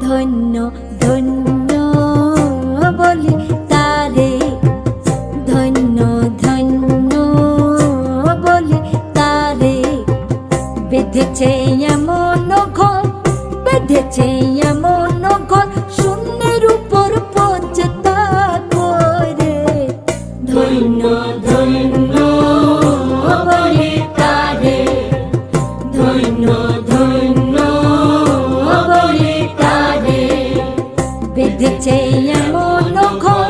ধন্য ধন্য বলি তারে, ধন্য ধন্য বলি তারে, বেঁধেছে এমন ঘর, বেঁধেছে এমন ঘর, শূন্যের উপর পচতা করে। ধন্য ধন্য বলি তারে, ধন্য ধন্য বলি তারে, বেঁধেছে এমন ঘর,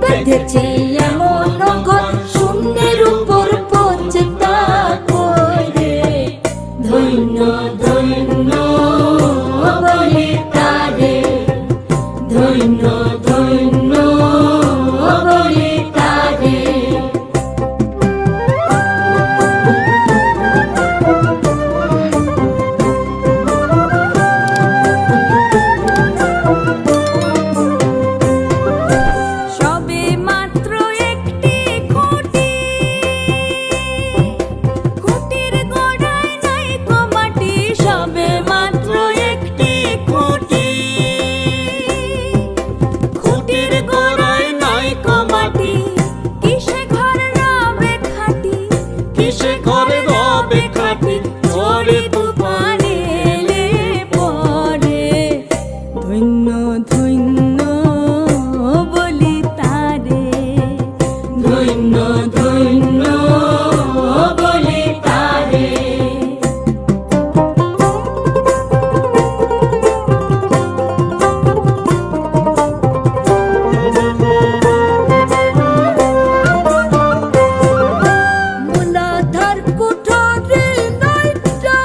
বেঁধেছে এমন ঘর, শূন্যের উপর পচতা করে। ধন্য ধন্য বলি তারে, ধন্য ধন্য বলি তারে। সবে মাত্র একটি খুঁটি, খুঁটির গোড়ায় নাই কো মাটি, সবে মাত্র একটি খুঁটি, খুঁটির গোড়ায় নাই কো মাটি, কিসে ঘর রবে খাটি, কিসে ঘর রবে খাটি, ঝড়ে তুফানে এলে পরে। ধন্য ধন্য বলি তারে, ধন্য ধন্য বলি তারে। মূলাধার কুঠরি নয়টা,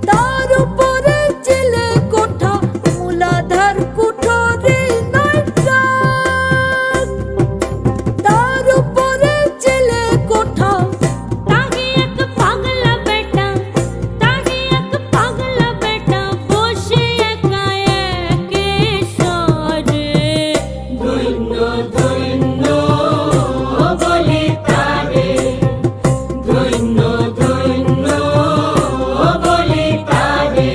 তার উপরে চিলে কোঠা, মূলাধার কুঠরি নয়টা, তার উপরে চিলে কোঠা। তাহি এক পাগলা বেটা, তাহি এক পাগলা বেটা, বসে একা একে সরে। ধন্য ধন্য বলি তারে, ধন্য ধন্য বলি তারে।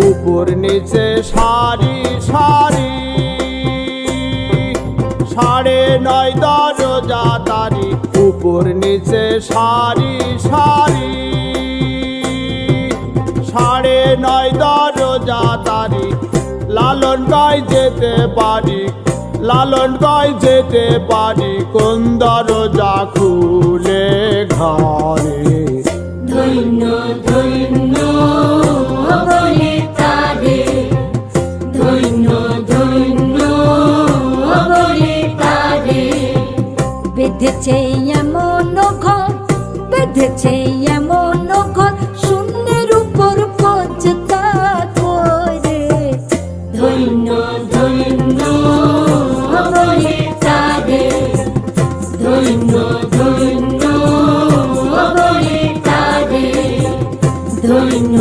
উপর নিচে সারি সারি, 9.5 দরজা তারি, উপর নিচে সারি সারি, 9.5 দরজা তারি। লালন গায় যেতে পারি, লালন গায় যেতে পারি, কোন দরজা খুলে ঘরে। ধন্য ধন্য বলি তারে, ধন্য ধন্য বলি তারে, বেঁধেছে এমন ঘর, বেঁধেছে এমন ঘর, শূন্যের উপর পচতা করে। ধন্য ধন্য বলি তারে, ধন্য ধন্য বলি তারে, ধন্য